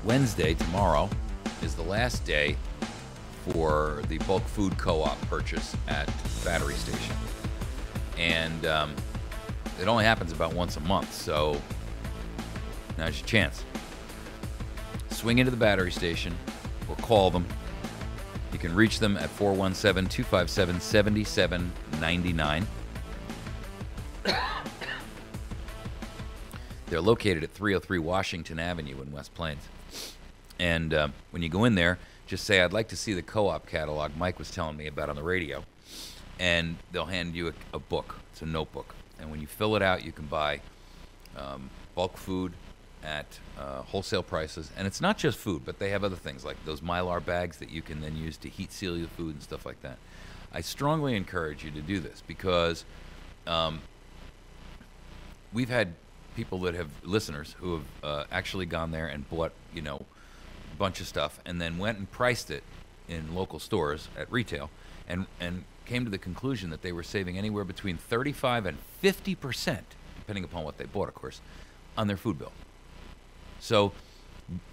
Wednesday, tomorrow, is the last day for the bulk food co-op purchase at Battery Station. And it only happens about once a month, so now's your chance. Swing into the Battery Station or call them. You can reach them at 417-257-7799. They're located at 303 Washington Avenue in West Plains. And when you go in there, just say, I'd like to see the co-op catalog Mike was telling me about on the radio. And they'll hand you a book. It's a notebook. And when you fill it out, you can buy bulk food at wholesale prices. And it's not just food, but they have other things like those Mylar bags that you can then use to heat seal your food and stuff like that. I strongly encourage you to do this because we've had people that have, listeners, who have actually gone there and bought, a bunch of stuff and then went and priced it in local stores at retail and came to the conclusion that they were saving anywhere between 35 and 50%, depending upon what they bought, of course, on their food bill. So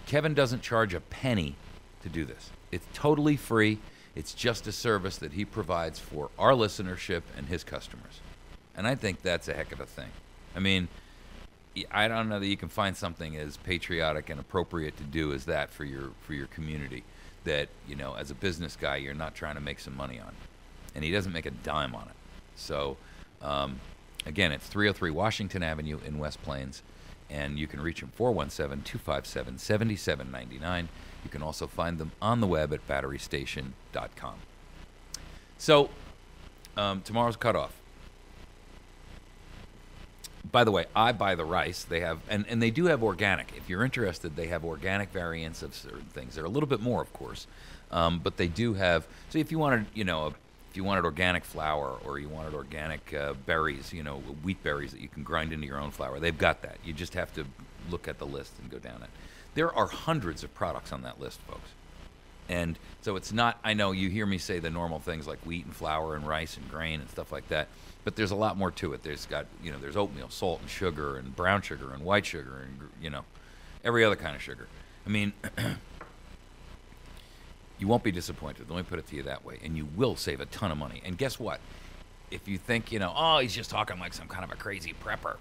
Kevin doesn't charge a penny to do this. It's totally free. It's just a service that he provides for our listenership and his customers. And I think that's a heck of a thing. I mean, I don't know that you can find something as patriotic and appropriate to do as that for your community that, as a business guy, you're not trying to make some money on. And he doesn't make a dime on it. So, again, it's 303 Washington Avenue in West Plains. And you can reach them 417-257-7799. You can also find them on the web at batterystation.com. So, tomorrow's cutoff. By the way, I buy the rice. They have, and they do have organic. If you're interested, they have organic variants of certain things. They're a little bit more, of course, but they do have. So if you wanted, if you wanted organic flour or you wanted organic berries, wheat berries that you can grind into your own flour, they've got that. You just have to look at the list and go down it. There are hundreds of products on that list, folks. And so it's not, I know you hear me say the normal things like wheat and flour and rice and grain and stuff like that, but there's a lot more to it. There's got, there's oatmeal, salt and sugar and brown sugar and white sugar and, every other kind of sugar. I mean, you won't be disappointed. Let me put it to you that way. And you will save a ton of money. And guess what? If you think, oh, he's just talking like some kind of a crazy prepper.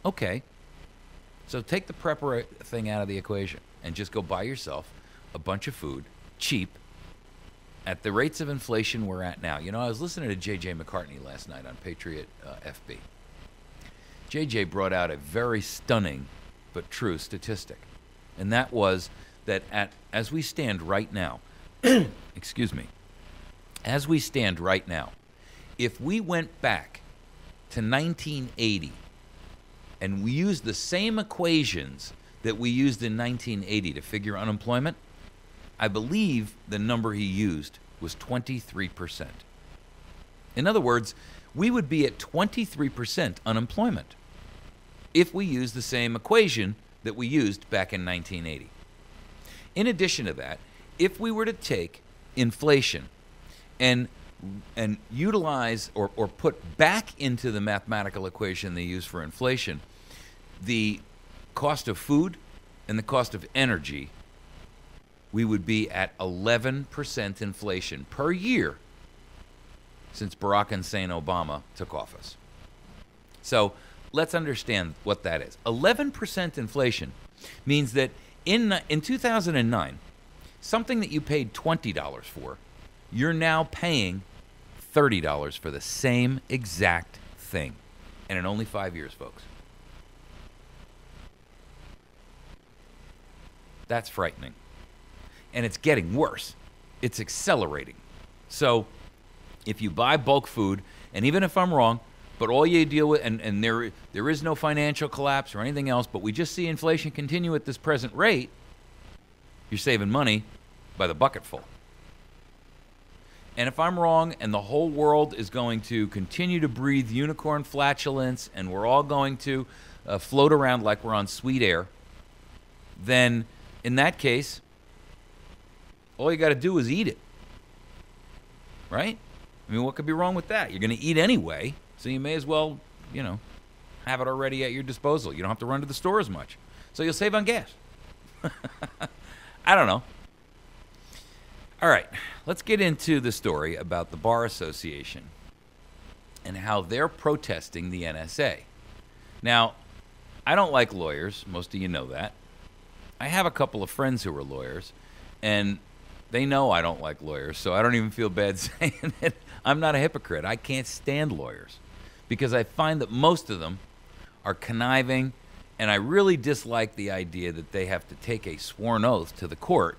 Okay. So take the prepper thing out of the equation and just go buy yourself a bunch of food, cheap, at the rates of inflation we're at now. I was listening to J.J. McCartney last night on Patriot FB. J.J. brought out a very stunning but true statistic, and that was that as we stand right now, excuse me, as we stand right now, if we went back to 1980 and we used the same equations that we used in 1980 to figure unemployment, I believe the number he used was 23%. In other words, we would be at 23% unemployment if we used the same equation that we used back in 1980. In addition to that, if we were to take inflation and utilize or put back into the mathematical equation they use for inflation the cost of food and the cost of energy, we would be at 11% inflation per year since Barack Hussein Obama took office. So let's understand what that is. 11% inflation means that in 2009, something that you paid $20 for, you're now paying $30 for the same exact thing. And in only 5 years, folks. That's frightening. And it's getting worse. It's accelerating. So if you buy bulk food, and even if I'm wrong, but all you deal with, and there is no financial collapse or anything else, but we just see inflation continue at this present rate, you're saving money by the bucketful. And if I'm wrong and the whole world is going to continue to breathe unicorn flatulence and we're all going to float around like we're on sweet air, then in that case, all you got to do is eat it. Right? I mean, what could be wrong with that? You're going to eat anyway, so you may as well, have it already at your disposal. You don't have to run to the store as much. So you'll save on gas. I don't know. All right, let's get into the story about the Bar Association and how they're protesting the NSA. Now, I don't like lawyers. Most of you know that. I have a couple of friends who are lawyers, and they know I don't like lawyers, so I don't even feel bad saying it. I'm not a hypocrite. I can't stand lawyers because I find that most of them are conniving, and I really dislike the idea that they have to take a sworn oath to the court,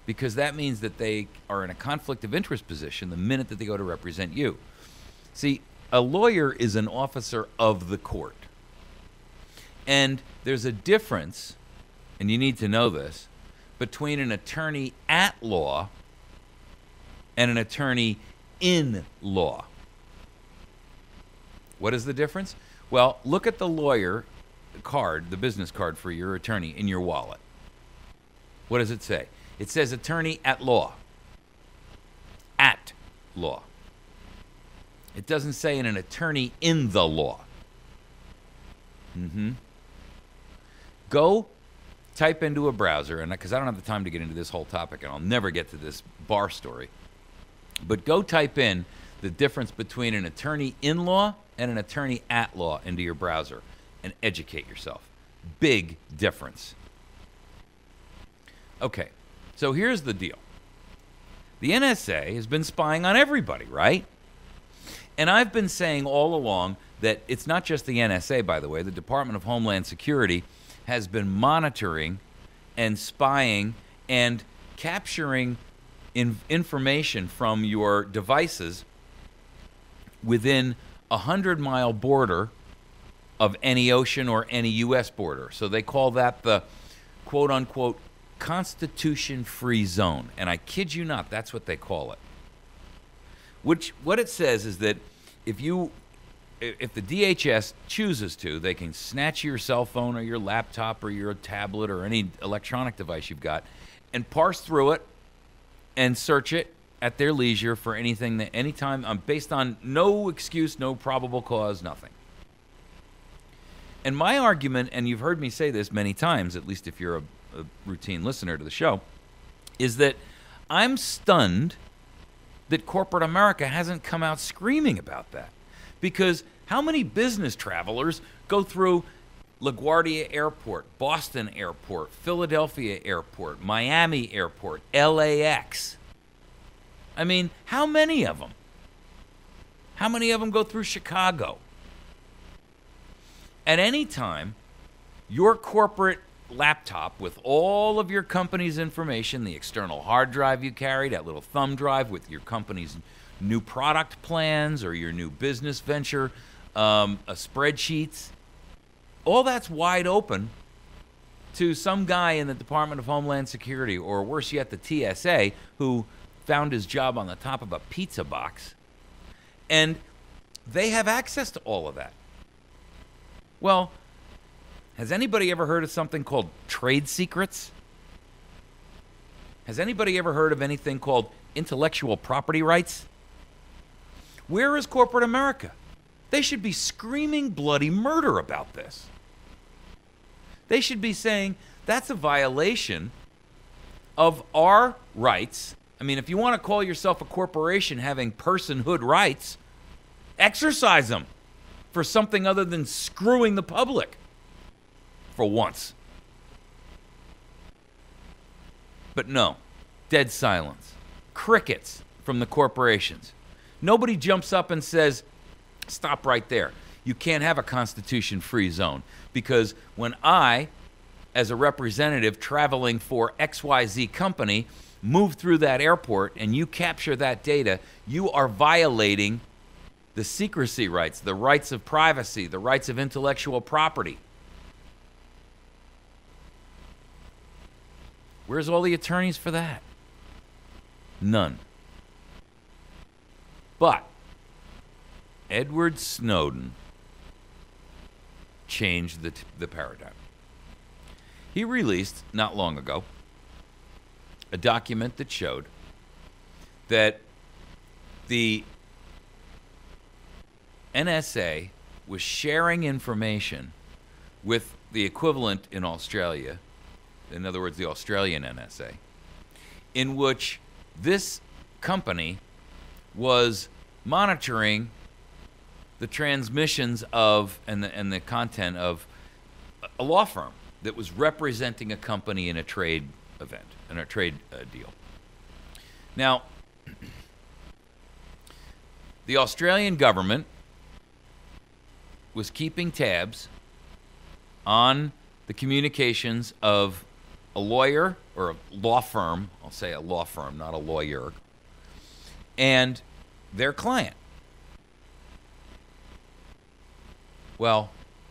because that means that they are in a conflict of interest position the minute that they go to represent you. See, a lawyer is an officer of the court. And there's a difference, and you need to know this, between an attorney at law and an attorney in law. What is the difference? Well, look at the lawyer card, the business card for your attorney in your wallet. What does it say? It says attorney at law. At law. It doesn't say an attorney in the law. Go type into a browser, and because I don't have the time to get into this whole topic, and I'll never get to this bar story, but go type in the difference between an attorney in law and an attorney at law into your browser and educate yourself. Big difference. Okay, so here's the deal. The NSA has been spying on everybody, right? And I've been saying all along that it's not just the NSA, by the way. The Department of Homeland Security has been monitoring and spying and capturing information from your devices within a 100-mile border of any ocean or any U.S. border. So they call that the quote-unquote Constitution-free zone. And I kid you not, that's what they call it. What it says is that if the DHS chooses to, they can snatch your cell phone or your laptop or your tablet or any electronic device you've got and parse through it and search it at their leisure for anything that anytime, based on no excuse, no probable cause, nothing. And my argument, and you've heard me say this many times, at least if you're a routine listener to the show, is that I'm stunned that corporate America hasn't come out screaming about that. Because how many business travelers go through LaGuardia Airport, Boston Airport, Philadelphia Airport, Miami Airport, LAX? I mean, how many of them? How many of them go through Chicago? At any time, your corporate laptop with all of your company's information, the external hard drive you carry, that little thumb drive with your company's new product plans or your new business venture, spreadsheets, all that's wide open to some guy in the Department of Homeland Security, or worse yet, the TSA, who found his job on the top of a pizza box, and they have access to all of that. Well, has anybody ever heard of something called trade secrets? Has anybody ever heard of anything called intellectual property rights? Where is corporate America? They should be screaming bloody murder about this. They should be saying that's a violation of our rights. I mean, if you want to call yourself a corporation having personhood rights, exercise them for something other than screwing the public for once. But no, dead silence. Crickets from the corporations. Nobody jumps up and says, stop right there. You can't have a Constitution-free zone, because when I, as a representative traveling for XYZ company, move through that airport and you capture that data, you are violating the secrecy rights, the rights of privacy, the rights of intellectual property. Where's all the attorneys for that? None. But Edward Snowden changed the paradigm. He released, not long ago, a document that showed that the NSA was sharing information with the equivalent in Australia, in other words, the Australian NSA, in which this company was monitoring the transmissions of and the content of a law firm that was representing a company in a trade event, in a trade deal. Now, the Australian government was keeping tabs on the communications of a lawyer or a law firm, I'll say a law firm, not a lawyer, and their client. Well,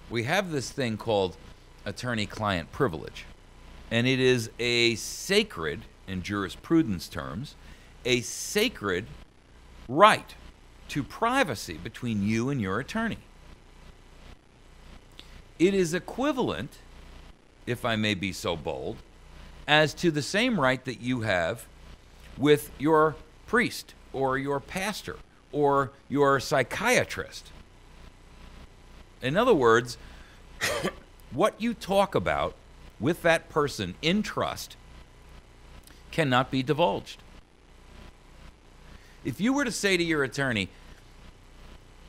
we have this thing called attorney-client privilege, and it is a sacred, in jurisprudence terms, a sacred right to privacy between you and your attorney. It is equivalent, if I may be so bold, as to the same right that you have with your priest or your pastor or your psychiatrist. In other words, what you talk about with that person in trust cannot be divulged. If you were to say to your attorney,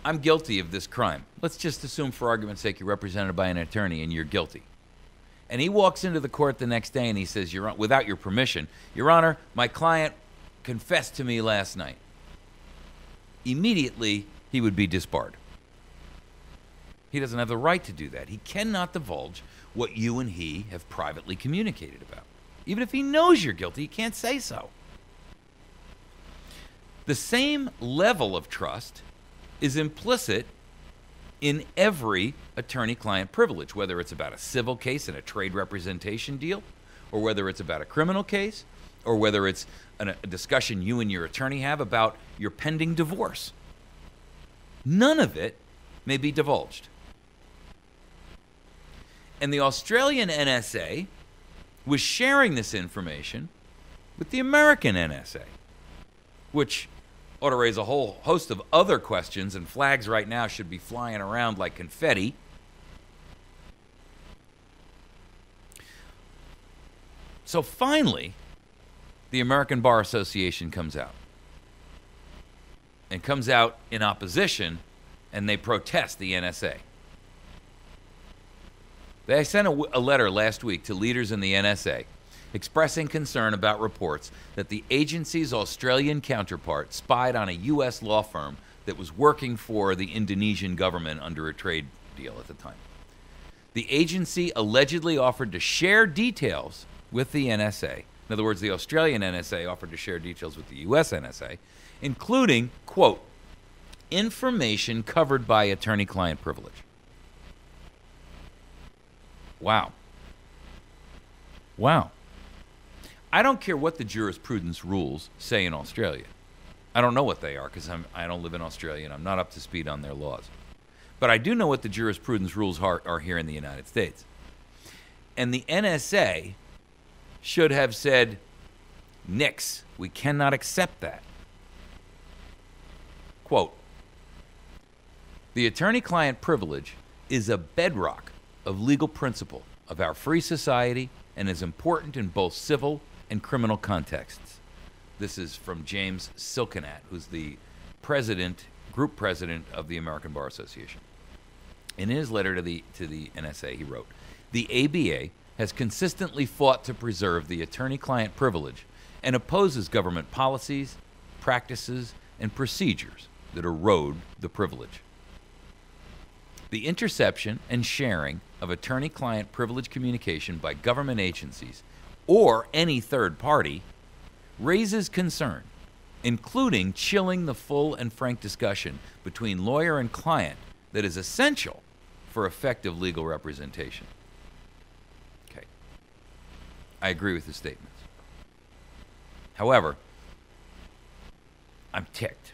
I'm guilty of this crime. Let's just assume for argument's sake you're represented by an attorney and you're guilty. And he walks into the court the next day and he says, without your permission, Your Honor, my client confessed to me last night. Immediately, he would be disbarred. He doesn't have the right to do that. He cannot divulge what you and he have privately communicated about. Even if he knows you're guilty, he can't say so. The same level of trust is implicit in every attorney-client privilege, whether it's about a civil case and a trade representation deal, or whether it's about a criminal case, or whether it's a discussion you and your attorney have about your pending divorce. None of it may be divulged. And the Australian NSA was sharing this information with the American NSA, which ought to raise a whole host of other questions, and flags right now should be flying around like confetti. So finally, the American Bar Association comes out. And comes out in opposition, and they protest the NSA. They sent a letter last week to leaders in the NSA expressing concern about reports that the agency's Australian counterpart spied on a U.S. law firm that was working for the Indonesian government under a trade deal at the time. The agency allegedly offered to share details with the NSA. In other words, the Australian NSA offered to share details with the U.S. NSA, including, quote, information covered by attorney-client privilege. Wow. Wow. I don't care what the jurisprudence rules say in Australia. I don't know what they are because I don't live in Australia and I'm not up to speed on their laws. But I do know what the jurisprudence rules are here in the United States. And the NSA should have said, nix, we cannot accept that. Quote, the attorney-client privilege is a bedrock of legal principle of our free society and is important in both civil and criminal contexts. This is from James Silkenat, who's the group president of the American Bar Association. In his letter to the NSA, he wrote, the ABA has consistently fought to preserve the attorney-client privilege and opposes government policies, practices, and procedures that erode the privilege. The interception and sharing of attorney-client privilege communication by government agencies or any third party raises concern, including chilling the full and frank discussion between lawyer and client that is essential for effective legal representation. Okay. I agree with his statements. However, I'm ticked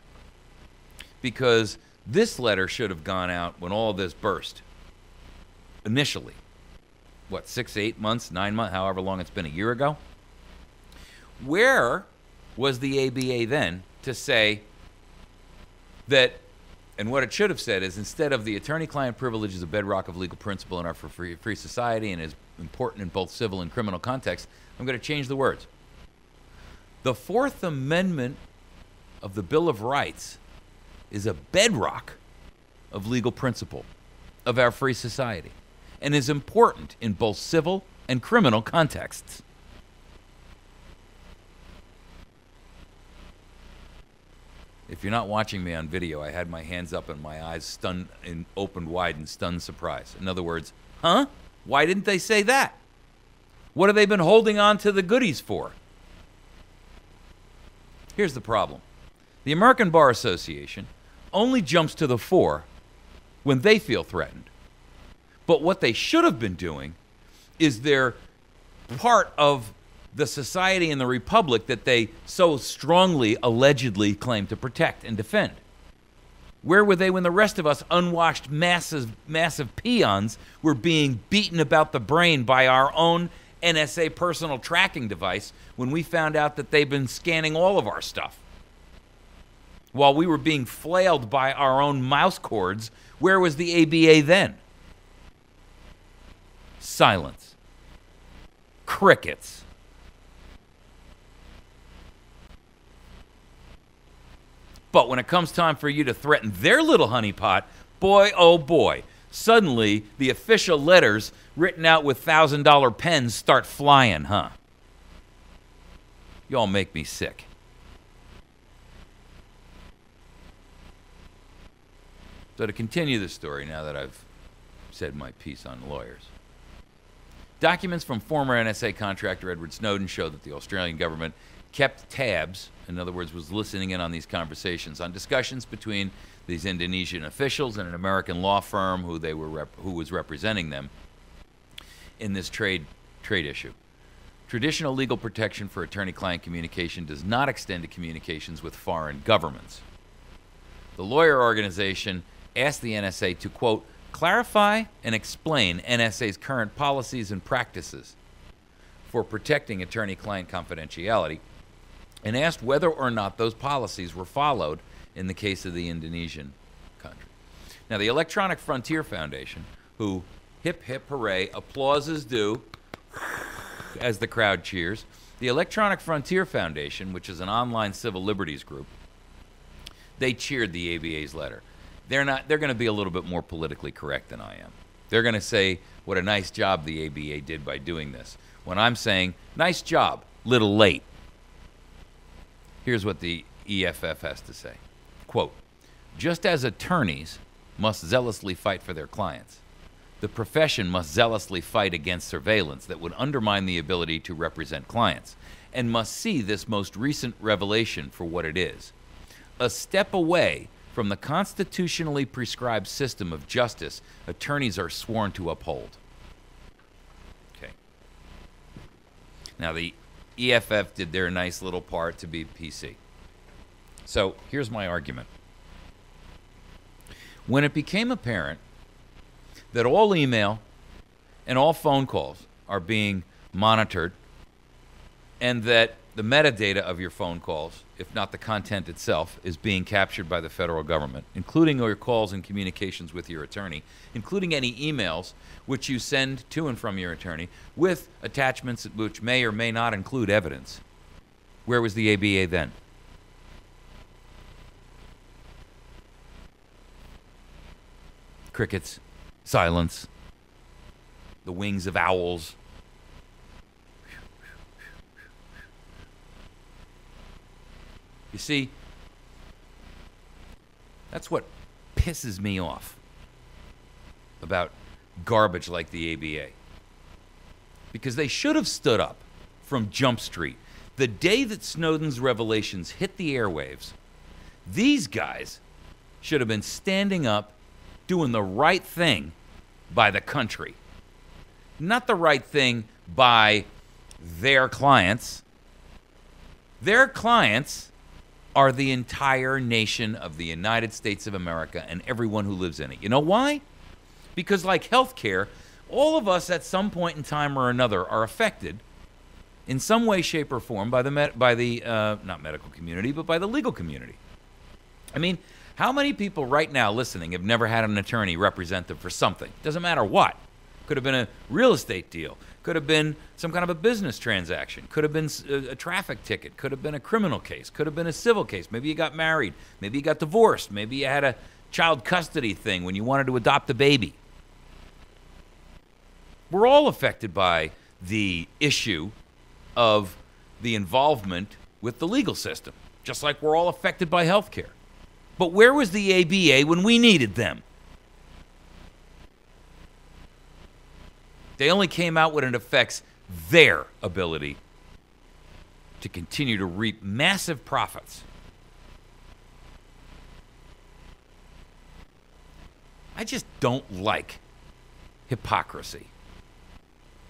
because this letter should have gone out when all this burst. Initially. What, 6, 8 months, 9 months, however long it's been, a year ago? Where was the ABA then to say that And what it should have said is, instead of the attorney-client privilege is a bedrock of legal principle in our free society and is important in both civil and criminal contexts, I'm going to change the words. The Fourth Amendment of the Bill of Rights is a bedrock of legal principle of our free society and is important in both civil and criminal contexts. If you're not watching me on video, I had my hands up and my eyes stunned and opened wide in stunned surprise. In other words, huh? Why didn't they say that? What have they been holding on to the goodies for? Here's the problem. The American Bar Association only jumps to the fore when they feel threatened. But what they should have been doing is they're part of the society and the republic that they so strongly, allegedly claim to protect and defend. Where were they when the rest of us unwashed massive peons were being beaten about the brain by our own NSA personal tracking device when we found out that they've been scanning all of our stuff? While we were being flailed by our own mouse cords, where was the ABA then? Silence. Crickets. But when it comes time for you to threaten their little honeypot, boy, oh boy, suddenly the official letters written out with $1,000 pens start flying, huh? Y'all make me sick. So to continue the story, now that I've said my piece on lawyers. Documents from former NSA contractor Edward Snowden show that the Australian government kept tabs, in other words, was listening in on these conversations, on discussions between these Indonesian officials and an American law firm who was representing them in this trade issue. Traditional legal protection for attorney-client communication does not extend to communications with foreign governments. The lawyer organization asked the NSA to, quote, clarify and explain NSA's current policies and practices for protecting attorney-client confidentiality, and asked whether or not those policies were followed in the case of the Indonesian country. Now, the Electronic Frontier Foundation, who, hip, hip, hooray, applause is due, as the crowd cheers, the Electronic Frontier Foundation, which is an online civil liberties group, they cheered the ABA's letter. They're going to be a little bit more politically correct than I am. They're going to say what a nice job the ABA did by doing this, when I'm saying, nice job, little late. Here's what the EFF has to say. Quote, just as attorneys must zealously fight for their clients, the profession must zealously fight against surveillance that would undermine the ability to represent clients, and must see this most recent revelation for what it is: a step away from the constitutionally prescribed system of justice attorneys are sworn to uphold. Okay. Now, the EFF did their nice little part to be PC. So here's my argument. When it became apparent that all email and all phone calls are being monitored, and that the metadata of your phone calls, if not the content itself, is being captured by the federal government, including your calls and communications with your attorney, including any emails which you send to and from your attorney, with attachments which may or may not include evidence. Where was the ABA then? Crickets, silence, the wings of owls. You see, that's what pisses me off about garbage like the ABA. Because they should have stood up from Jump Street. The day that Snowden's revelations hit the airwaves, these guys should have been standing up, doing the right thing by the country. Not the right thing by their clients. Their clients are the entire nation of the United States of America and everyone who lives in it. You know why? Because like healthcare, all of us at some point in time or another are affected in some way, shape, or form by the not medical community, but by the legal community. I mean, How many people right now listening have never had an attorney represent them for something? Doesn't matter what. Could have been a real estate deal. Could have been some kind of a business transaction. Could have been a traffic ticket. Could have been a criminal case. Could have been a civil case. Maybe you got married. Maybe you got divorced. Maybe you had a child custody thing when you wanted to adopt a baby. We're all affected by the issue of the involvement with the legal system, just like we're all affected by health care. But where was the ABA when we needed them? They only came out when it affects their ability to continue to reap massive profits. I just don't like hypocrisy.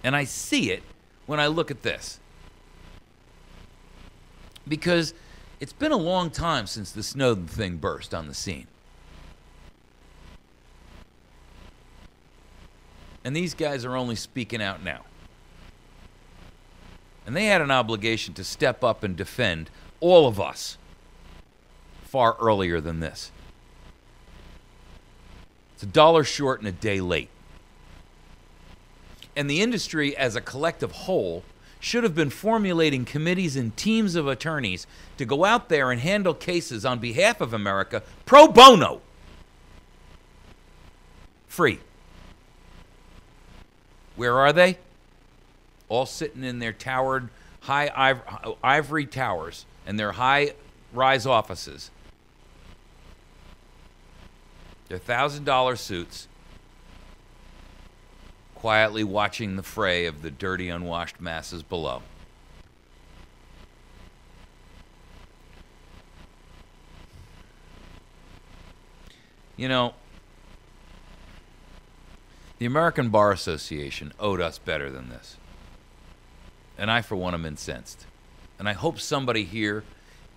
And I see it when I look at this. Because it's been a long time since the Snowden thing burst on the scene. And these guys are only speaking out now. And they had an obligation to step up and defend all of us far earlier than this. It's $1 short and a day late. And the industry as a collective whole should have been formulating committees and teams of attorneys to go out there and handle cases on behalf of America pro bono. Free. Where are they? All sitting in their towered, high ivory towers and their high-rise offices. Their $1,000 suits, quietly watching the fray of the dirty, unwashed masses below. You know, the American Bar Association owed us better than this. And I, for one, am incensed. And I hope somebody here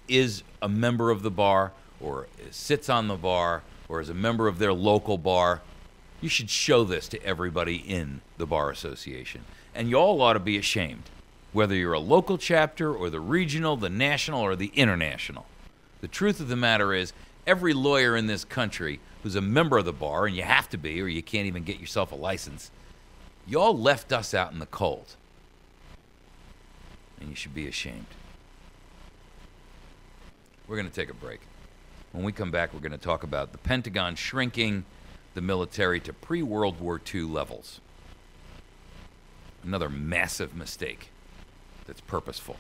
is a member of the bar, or sits on the bar, or is a member of their local bar. You should show this to everybody in the Bar Association. And you all ought to be ashamed, whether you're a local chapter or the regional, the national, or the international. The truth of the matter is, every lawyer in this country who's a member of the bar, and you have to be or you can't even get yourself a license, you all left us out in the cold. And you should be ashamed. We're going to take a break. When we come back, we're going to talk about the Pentagon shrinking the military to pre-World War II levels. Another massive mistake that's purposeful.